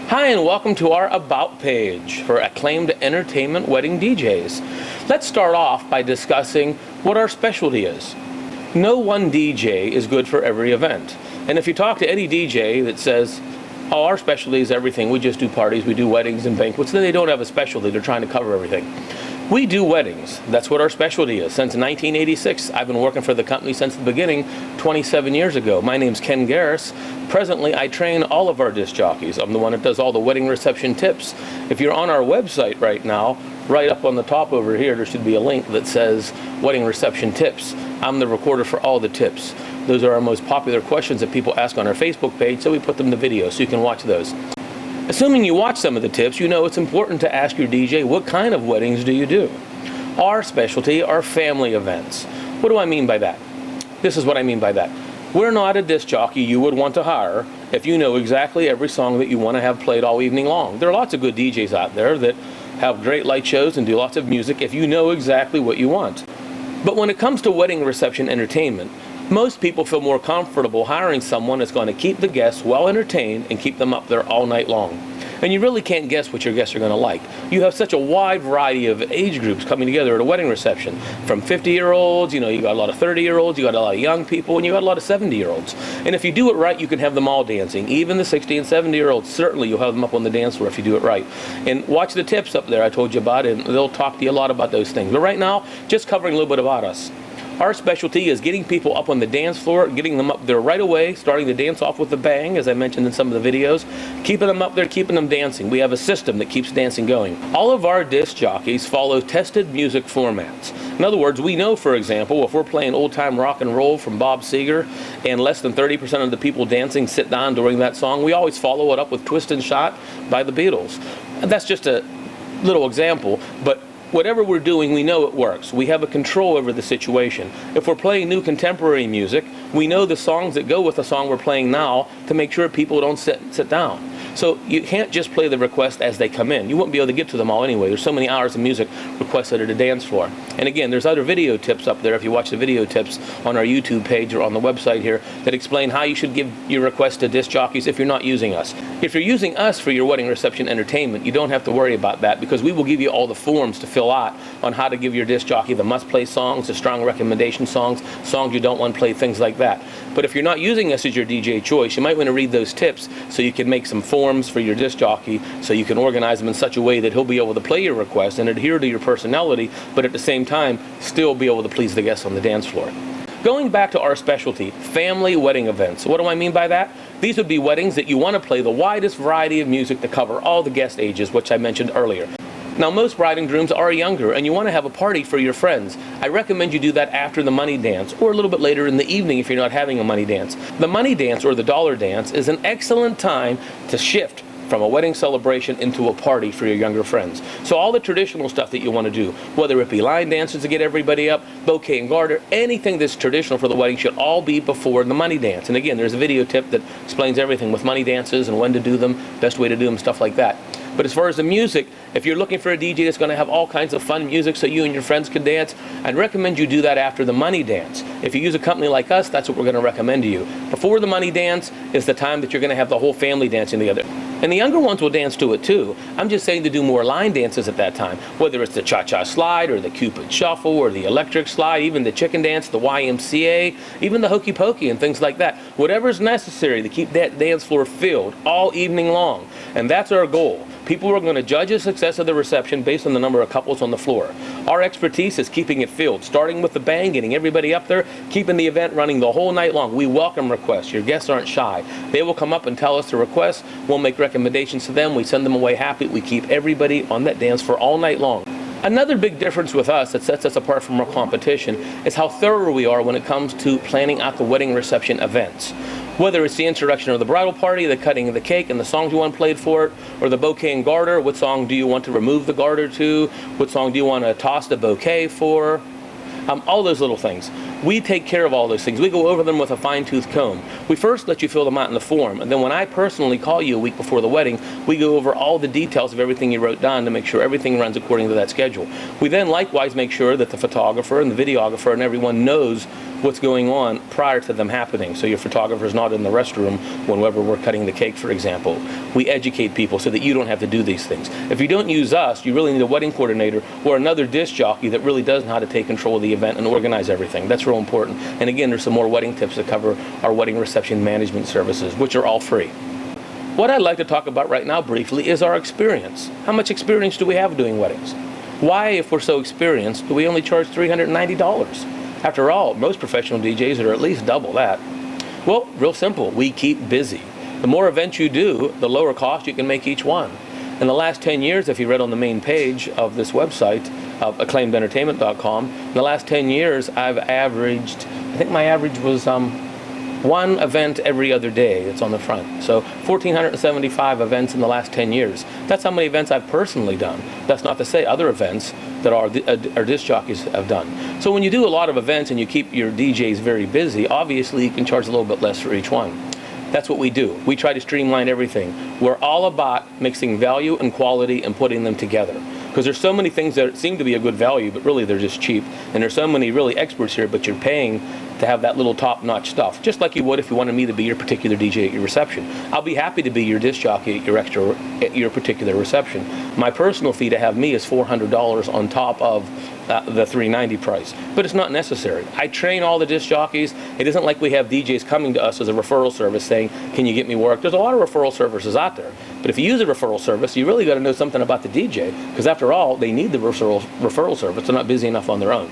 Hi, and welcome to our About page for acclaimed entertainment wedding DJs. Let's start off by discussing what our specialty is. No one DJ is good for every event. And if you talk to any DJ that says, oh, our specialty is everything, we just do parties, we do weddings and banquets, then they don't have a specialty, they're trying to cover everything. We do weddings. That's what our specialty is. Since 1986, I've been working for the company since the beginning, 27 years ago. My name's Ken Garris. Presently, I train all of our disc jockeys. I'm the one that does all the wedding reception tips. If you're on our website right now, right up on the top over here, there should be a link that says wedding reception tips. I'm the recorder for all the tips. Those are our most popular questions that people ask on our Facebook page, so we put them to video so you can watch those. Assuming you watch some of the tips, you know it's important to ask your DJ, what kind of weddings do you do? Our specialty are family events. What do I mean by that? This is what I mean by that. We're not a disc jockey you would want to hire if you know exactly every song that you want to have played all evening long. There are lots of good DJs out there that have great light shows and do lots of music if you know exactly what you want. But when it comes to wedding reception entertainment, most people feel more comfortable hiring someone that's going to keep the guests well entertained and keep them up there all night long. And you really can't guess what your guests are going to like. You have such a wide variety of age groups coming together at a wedding reception. From 50-year-olds, you got a lot of 30-year-olds, you got a lot of young people, and you got a lot of 70-year-olds. And if you do it right, you can have them all dancing. Even the 60 and 70-year-olds, certainly you'll have them up on the dance floor if you do it right. And watch the tips up there I told you about, and they'll talk to you a lot about those things. But right now, just covering a little bit about us. Our specialty is getting people up on the dance floor, getting them up there right away, starting the dance off with a bang, as I mentioned in some of the videos, keeping them up there, keeping them dancing. We have a system that keeps dancing going. All of our disc jockeys follow tested music formats. In other words, we know, for example, if we're playing old-time rock and roll from Bob Seger and less than 30% of the people dancing sit down during that song, we always follow it up with Twist and Shout by the Beatles. And that's just a little example, but whatever we're doing, we know it works. We have a control over the situation. If we're playing new contemporary music, we know the songs that go with the song we're playing now to make sure people don't sit down. So you can't just play the requests as they come in. You won't be able to get to them all anyway. There's so many hours of music requested at a dance floor. And again, there's other video tips up there if you watch the video tips on our YouTube page or on the website here that explain how you should give your request to disc jockeys if you're not using us. If you're using us for your wedding reception entertainment, you don't have to worry about that because we will give you all the forms to fill out on how to give your disc jockey the must-play songs, the strong recommendation songs, songs you don't want to play, things like that. But if you're not using us as your DJ choice, you might want to read those tips so you can make some forms for your disc jockey so you can organize them in such a way that he'll be able to play your request and adhere to your personality, but at the same time still be able to please the guests on the dance floor. Going back to our specialty, family wedding events. What do I mean by that? These would be weddings that you want to play the widest variety of music to cover all the guest ages, which I mentioned earlier. Now, most bride and grooms are younger, and you want to have a party for your friends. I recommend you do that after the money dance, or a little bit later in the evening if you're not having a money dance. The money dance, or the dollar dance, is an excellent time to shift from a wedding celebration into a party for your younger friends. So all the traditional stuff that you want to do, whether it be line dances to get everybody up, bouquet and garter, anything that's traditional for the wedding should all be before the money dance. And again, there's a video tip that explains everything with money dances and when to do them, best way to do them, stuff like that. But as far as the music, if you're looking for a DJ that's going to have all kinds of fun music so you and your friends can dance, I'd recommend you do that after the money dance. If you use a company like us, that's what we're going to recommend to you. Before the money dance is the time that you're going to have the whole family dancing together. And the younger ones will dance to it too. I'm just saying to do more line dances at that time, whether it's the cha-cha slide or the Cupid shuffle or the electric slide, even the chicken dance, the YMCA, even the hokey pokey and things like that. Whatever's necessary to keep that dance floor filled all evening long. And that's our goal. People are going to judge the success of the reception based on the number of couples on the floor. Our expertise is keeping it filled, starting with the bang, getting everybody up there, keeping the event running the whole night long. We welcome requests. Your guests aren't shy. They will come up and tell us the request. We'll make recommendations to them. We send them away happy. We keep everybody on that dance floor all night long. Another big difference with us that sets us apart from our competition is how thorough we are when it comes to planning out the wedding reception events. Whether it's the introduction of the bridal party, the cutting of the cake, and the songs you want played for it, or the bouquet and garter, what song do you want to remove the garter to, what song do you want to toss the bouquet for, all those little things. We take care of all those things. We go over them with a fine-tooth comb. We first let you fill them out in the form, and then when I personally call you a week before the wedding, we go over all the details of everything you wrote down to make sure everything runs according to that schedule. We then likewise make sure that the photographer and the videographer and everyone knows what's going on prior to them happening. So your photographer's not in the restroom whenever we're cutting the cake, for example. We educate people so that you don't have to do these things. If you don't use us, you really need a wedding coordinator or another disc jockey that really does know how to take control of the event and organize everything. That's real important. And again, there's some more wedding tips that cover our wedding reception management services, which are all free. What I'd like to talk about right now briefly is our experience. How much experience do we have doing weddings? Why, if we're so experienced, do we only charge $390? After all, most professional DJs are at least double that. Well, real simple, we keep busy. The more events you do, the lower cost you can make each one. In the last 10 years, if you read on the main page of this website, of acclaimedentertainment.com, in the last 10 years, I've averaged, I think my average was one event every other day. It's on the front. So 1,475 events in the last 10 years. That's how many events I've personally done. That's not to say other events that our disc jockeys have done. So when you do a lot of events and you keep your DJs very busy, obviously you can charge a little bit less for each one. That's what we do. We try to streamline everything. We're all about mixing value and quality and putting them together. Because there's so many things that seem to be a good value, but really they're just cheap. And there's so many really experts here, but you're paying to have that little top-notch stuff. Just like you would if you wanted me to be your particular DJ at your reception. I'll be happy to be your disc jockey at your particular reception. My personal fee to have me is $400 on top of the $390 price. But it's not necessary. I train all the disc jockeys. It isn't like we have DJs coming to us as a referral service saying, can you get me work? There's a lot of referral services out there. But if you use a referral service, you really got to know something about the DJ, because after all, they need the referral service. They're not busy enough on their own.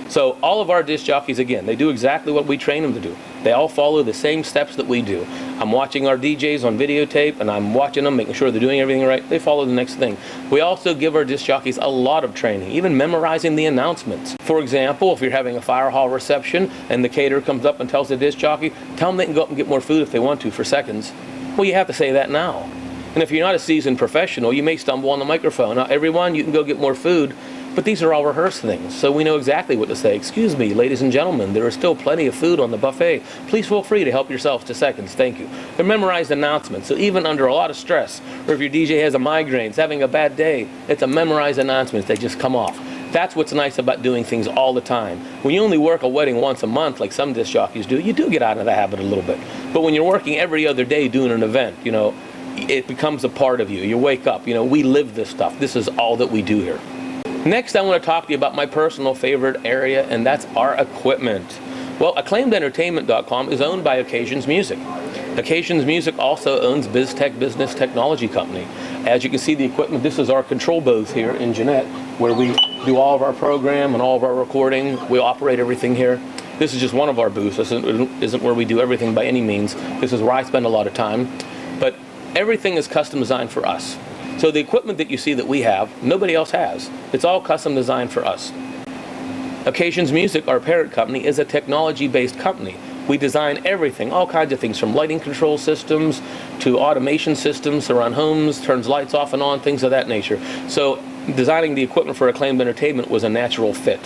So all of our disc jockeys, again, they do exactly what we train them to do. They all follow the same steps that we do. I'm watching our DJs on videotape, and I'm watching them, making sure they're doing everything right. They follow the next thing. We also give our disc jockeys a lot of training, even memorizing the announcements. For example, if you're having a fire hall reception and the caterer comes up and tells the disc jockey, tell them they can go up and get more food if they want to for seconds. Well, you have to say that now. And if you're not a seasoned professional, you may stumble on the microphone. Now, everyone, you can go get more food. But these are all rehearsed things, so we know exactly what to say. Excuse me, ladies and gentlemen, there is still plenty of food on the buffet. Please feel free to help yourselves to seconds. Thank you. They're memorized announcements, so even under a lot of stress, or if your DJ has a migraine, is having a bad day, it's a memorized announcements. They just come off. That's what's nice about doing things all the time. When you only work a wedding once a month, like some disc jockeys do, you do get out of the habit a little bit. But when you're working every other day doing an event, you know, it becomes a part of you. You wake up, you know, we live this stuff. This is all that we do here. Next, I want to talk to you about my personal favorite area, and that's our equipment. Well, AcclaimedEntertainment.com is owned by Occasions Music. Occasions Music also owns BizTech Business Technology Company. As you can see the equipment, this is our control booth here in Jeanette, where we do all of our program and all of our recording. We operate everything here. This is just one of our booths. This isn't where we do everything by any means. This is where I spend a lot of time. But everything is custom designed for us. So the equipment that you see that we have, nobody else has. It's all custom designed for us. Occasions Music, our parent company, is a technology-based company. We design everything, all kinds of things, from lighting control systems to automation systems around homes, turns lights off and on, things of that nature. So designing the equipment for Acclaimed Entertainment was a natural fit.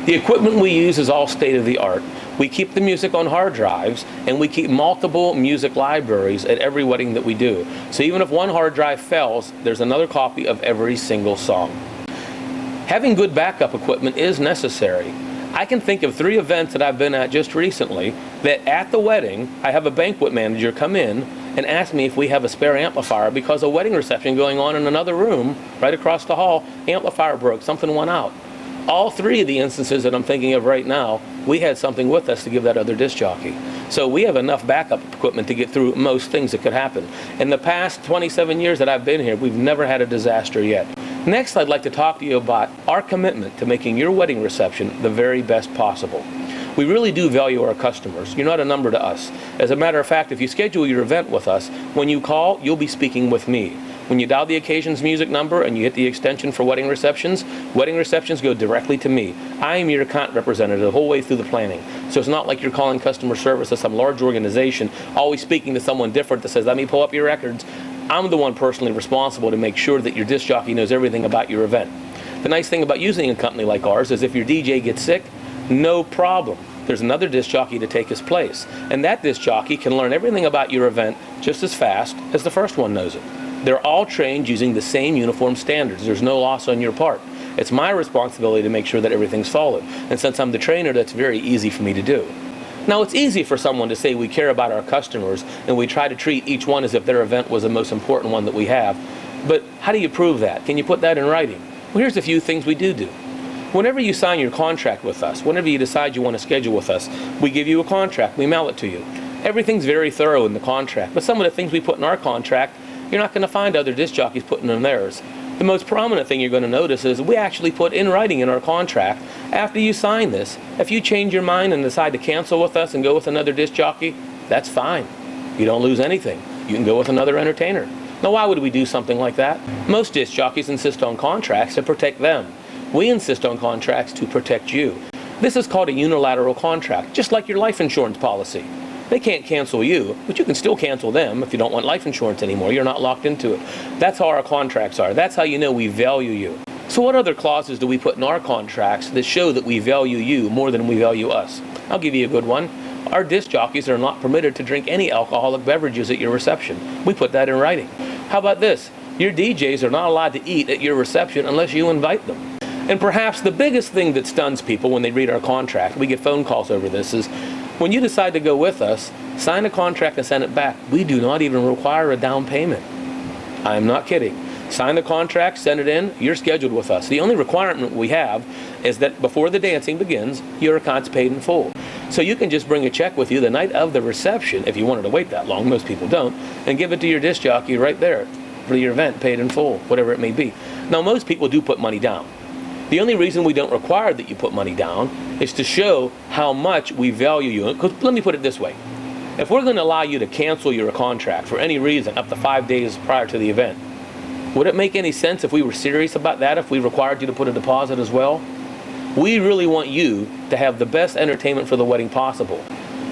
The equipment we use is all state-of-the-art. We keep the music on hard drives, and we keep multiple music libraries at every wedding that we do. So even if one hard drive fails, there's another copy of every single song. Having good backup equipment is necessary. I can think of 3 events that I've been at just recently that at the wedding, I have a banquet manager come in and ask me if we have a spare amplifier because a wedding reception going on in another room right across the hall, amplifier broke, something went out. All 3 of the instances that I'm thinking of right now, we had something with us to give that other disc jockey. So we have enough backup equipment to get through most things that could happen. In the past 27 years that I've been here, we've never had a disaster yet. Next, I'd like to talk to you about our commitment to making your wedding reception the very best possible. We really do value our customers. You're not a number to us. As a matter of fact, if you schedule your event with us, when you call, you'll be speaking with me. When you dial the Occasions Music number and you hit the extension for wedding receptions go directly to me. I am your account representative the whole way through the planning. So it's not like you're calling customer service at some large organization, always speaking to someone different that says, let me pull up your records. I'm the one personally responsible to make sure that your disc jockey knows everything about your event. The nice thing about using a company like ours is if your DJ gets sick, no problem. There's another disc jockey to take his place. And that disc jockey can learn everything about your event just as fast as the first one knows it. They're all trained using the same uniform standards. There's no loss on your part. It's my responsibility to make sure that everything's followed. And since I'm the trainer, that's very easy for me to do. Now, it's easy for someone to say we care about our customers and we try to treat each one as if their event was the most important one that we have. But how do you prove that? Can you put that in writing? Well, here's a few things we do. Whenever you sign your contract with us, whenever you decide you want to schedule with us, we give you a contract, we mail it to you. Everything's very thorough in the contract, but some of the things we put in our contract, you're not going to find other disc jockeys putting in theirs. The most prominent thing you're going to notice is we actually put in writing in our contract, after you sign this, if you change your mind and decide to cancel with us and go with another disc jockey, that's fine. You don't lose anything. You can go with another entertainer. Now, why would we do something like that? Most disc jockeys insist on contracts to protect them. We insist on contracts to protect you. This is called a unilateral contract, just like your life insurance policy. They can't cancel you, but you can still cancel them if you don't want life insurance anymore. You're not locked into it. That's how our contracts are. That's how you know we value you. So what other clauses do we put in our contracts that show that we value you more than we value us? I'll give you a good one. Our disc jockeys are not permitted to drink any alcoholic beverages at your reception. We put that in writing. How about this? Your DJs are not allowed to eat at your reception unless you invite them. And perhaps the biggest thing that stuns people when they read our contract, we get phone calls over this, is when you decide to go with us, sign a contract and send it back. We do not even require a down payment. I'm not kidding. Sign the contract, send it in, you're scheduled with us. The only requirement we have is that before the dancing begins, your account's paid in full. So you can just bring a check with you the night of the reception, if you wanted to wait that long, most people don't, and give it to your disc jockey right there for your event, paid in full, whatever it may be. Now, most people do put money down. The only reason we don't require that you put money down is to show how much we value you. Because let me put it this way. If we're going to allow you to cancel your contract for any reason up to 5 days prior to the event, would it make any sense if we were serious about that, if we required you to put a deposit as well? We really want you to have the best entertainment for the wedding possible.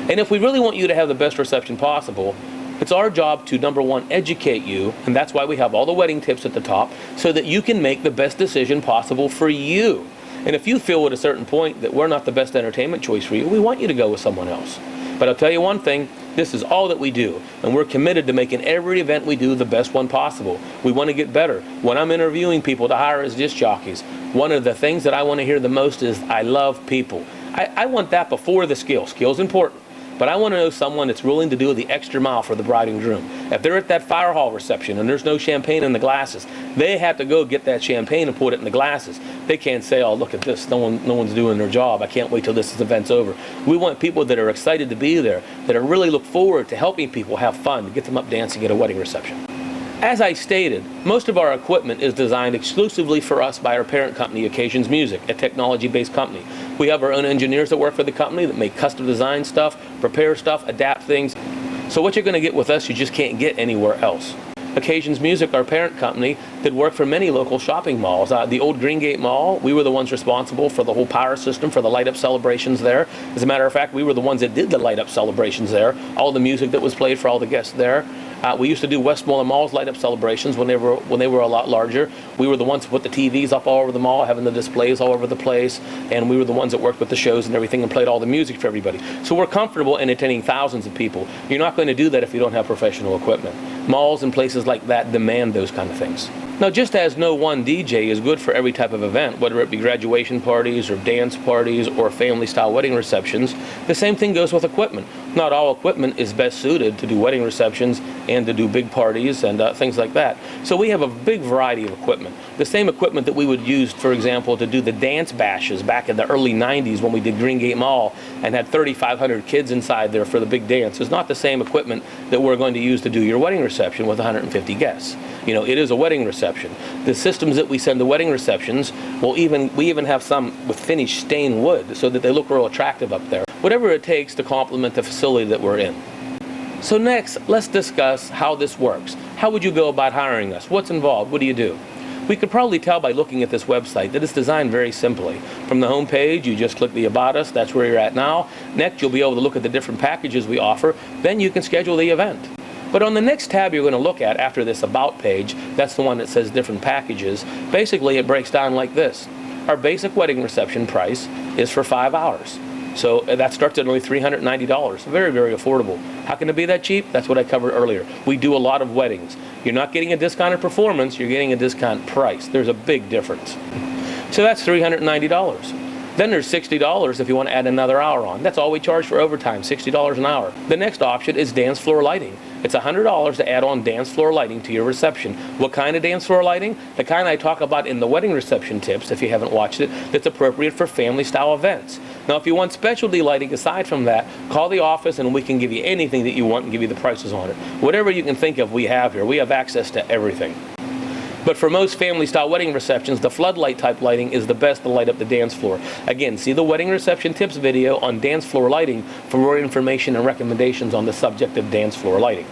And if we really want you to have the best reception possible, it's our job to, number one, educate you, and that's why we have all the wedding tips at the top, so that you can make the best decision possible for you. And if you feel at a certain point that we're not the best entertainment choice for you, we want you to go with someone else. But I'll tell you one thing, this is all that we do, and we're committed to making every event we do the best one possible. We want to get better. When I'm interviewing people to hire as disc jockeys, one of the things that I want to hear the most is, I love people. I want that before the skill. Skill's important. But I want to know someone that's willing to do the extra mile for the bride and groom. If they're at that fire hall reception and there's no champagne in the glasses, they have to go get that champagne and put it in the glasses. They can't say, oh, look at this, no one's doing their job. I can't wait till this event's over. We want people that are excited to be there, that are really look forward to helping people have fun, to get them up dancing at a wedding reception. As I stated, most of our equipment is designed exclusively for us by our parent company, Occasions Music, a technology-based company. We have our own engineers that work for the company that make custom design stuff, prepare stuff, adapt things. So what you're going to get with us, you just can't get anywhere else. Occasions Music, our parent company, did work for many local shopping malls. The old Greengate Mall, we were the ones responsible for the whole power system for the light-up celebrations there. As a matter of fact, we were the ones that did the light-up celebrations there, all the music that was played for all the guests there. We used to do Westmoreland Mall's light-up celebrations when they were a lot larger. We were the ones who put the TVs up all over the mall, having the displays all over the place, and we were the ones that worked with the shows and everything and played all the music for everybody. So we're comfortable entertaining thousands of people. You're not going to do that if you don't have professional equipment. Malls and places like that demand those kind of things. Now, just as no one DJ is good for every type of event, whether it be graduation parties or dance parties or family-style wedding receptions, the same thing goes with equipment. Not all equipment is best suited to do wedding receptions and to do big parties and things like that. So we have a big variety of equipment. The same equipment that we would use, for example, to do the dance bashes back in the early 90s when we did Greengate Mall and had 3,500 kids inside there for the big dance is not the same equipment that we're going to use to do your wedding reception with 150 guests. You know, it is a wedding reception. The systems that we send to wedding receptions, we even have some with finished stained wood so that they look real attractive up there. Whatever it takes to complement the facility that we're in. So next, let's discuss how this works. How would you go about hiring us? What's involved? What do you do? We could probably tell by looking at this website that it's designed very simply. From the home page, you just click the About Us. That's where you're at now. Next, you'll be able to look at the different packages we offer. Then you can schedule the event. But on the next tab you're going to look at after this About page, that's the one that says different packages. Basically, it breaks down like this. Our basic wedding reception price is for 5 hours. So that starts at only $390. Very, very affordable. How can it be that cheap? That's what I covered earlier. We do a lot of weddings. You're not getting a discounted performance, you're getting a discount price. There's a big difference. So that's $390. Then there's $60 if you want to add another hour on. That's all we charge for overtime, $60 an hour. The next option is dance floor lighting. It's $100 to add on dance floor lighting to your reception. What kind of dance floor lighting? The kind I talk about in the wedding reception tips, if you haven't watched it, that's appropriate for family style events. Now, if you want specialty lighting aside from that, call the office and we can give you anything that you want and give you the prices on it. Whatever you can think of, we have here. We have access to everything. But for most family-style wedding receptions, the floodlight type lighting is the best to light up the dance floor. Again, see the wedding reception tips video on dance floor lighting for more information and recommendations on the subject of dance floor lighting.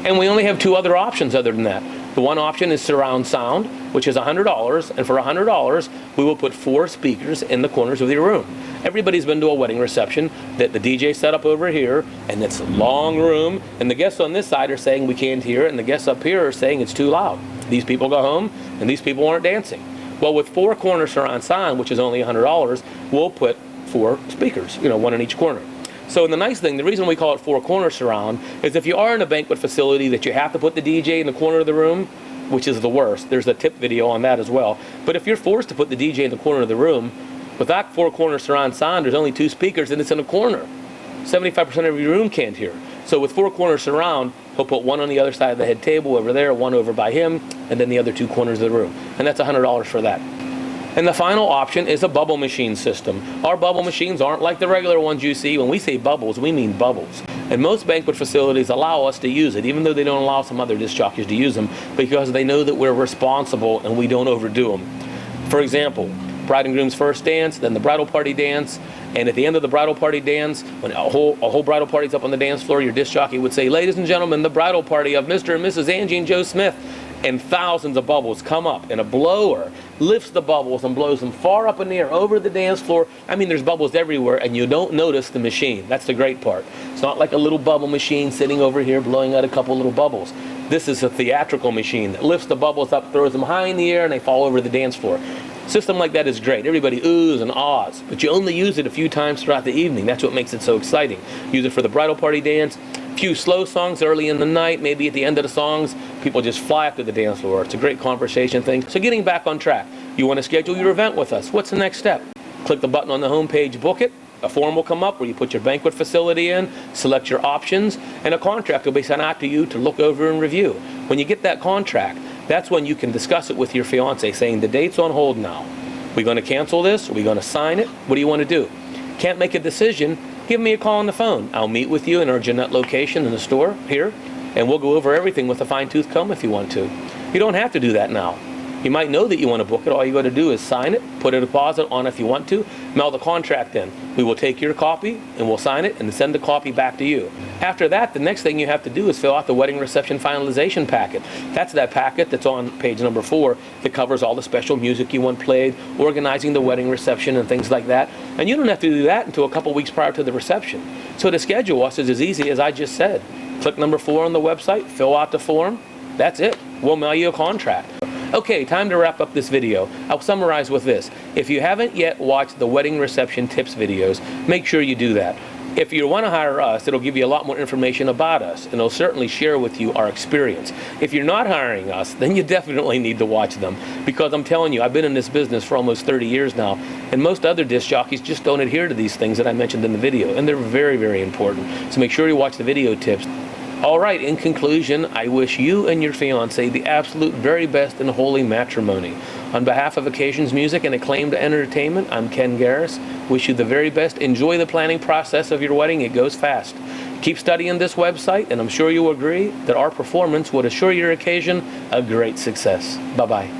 And we only have two other options other than that. The one option is surround sound, which is $100, and for $100, we will put 4 speakers in the corners of your room. Everybody's been to a wedding reception that the DJ set up over here, and it's a long room, and the guests on this side are saying we can't hear it, and the guests up here are saying it's too loud. These people go home, and these people aren't dancing. Well, with 4 corner surround sound, which is only $100, we'll put 4 speakers, one in each corner. So the nice thing, the reason we call it 4 corner surround, is if you are in a banquet facility that you have to put the DJ in the corner of the room, which is the worst, there's a tip video on that as well. But if you're forced to put the DJ in the corner of the room, with that 4 corner surround sound, there's only 2 speakers and it's in a corner. 75% of your room can't hear. So with 4 corner surround, he'll put one on the other side of the head table over there, one over by him, and then the other 2 corners of the room. And that's $100 for that. And the final option is a bubble machine system. Our bubble machines aren't like the regular ones you see. When we say bubbles, we mean bubbles. And most banquet facilities allow us to use it, even though they don't allow some other disc jockeys to use them, because they know that we're responsible and we don't overdo them. For example, bride and groom's first dance, then the bridal party dance, and at the end of the bridal party dance, when a whole bridal party's up on the dance floor, your disc jockey would say, "Ladies and gentlemen, the bridal party of Mr. and Mrs. Angie and Joe Smith," and thousands of bubbles come up, and a blower lifts the bubbles and blows them far up in the air over the dance floor. I mean, there's bubbles everywhere, and you don't notice the machine. That's the great part. It's not like a little bubble machine sitting over here blowing out a couple little bubbles. This is a theatrical machine that lifts the bubbles up, throws them high in the air, and they fall over the dance floor. System like that is great. Everybody oohs and ahs, but you only use it a few times throughout the evening. That's what makes it so exciting. Use it for the bridal party dance, few slow songs early in the night, maybe at the end of the songs, people just fly up to the dance floor. It's a great conversation thing. So getting back on track, you want to schedule your event with us. What's the next step? Click the button on the home page, book it. A form will come up where you put your banquet facility in, select your options, and a contract will be sent out to you to look over and review. When you get that contract, that's when you can discuss it with your fiance, saying the date's on hold now. We're going to cancel this? Are we going to sign it? What do you want to do? Can't make a decision? Give me a call on the phone. I'll meet with you in our Jeanette location in the store here, and we'll go over everything with a fine-tooth comb if you want to. You don't have to do that now. You might know that you want to book it. All you got to do is sign it, put a deposit on if you want to, mail the contract in. We will take your copy and we'll sign it and send the copy back to you. After that, the next thing you have to do is fill out the wedding reception finalization packet. That's that packet that's on page number 4 that covers all the special music you want played, organizing the wedding reception and things like that. And you don't have to do that until a couple weeks prior to the reception. So to schedule us is as easy as I just said. Click number 4 on the website, fill out the form. That's it. We'll mail you a contract. Okay, time to wrap up this video. I'll summarize with this. If you haven't yet watched the wedding reception tips videos, make sure you do that. If you want to hire us, it'll give you a lot more information about us, and it'll certainly share with you our experience. If you're not hiring us, then you definitely need to watch them, because I'm telling you, I've been in this business for almost 30 years now, and most other disc jockeys just don't adhere to these things that I mentioned in the video, and they're very, very important. So make sure you watch the video tips. All right, in conclusion, I wish you and your fiance the absolute very best in holy matrimony. On behalf of Occasions Music and Acclaimed Entertainment, I'm Ken Garris. Wish you the very best. Enjoy the planning process of your wedding. It goes fast. Keep studying this website, and I'm sure you'll agree that our performance would assure your occasion a great success. Bye-bye.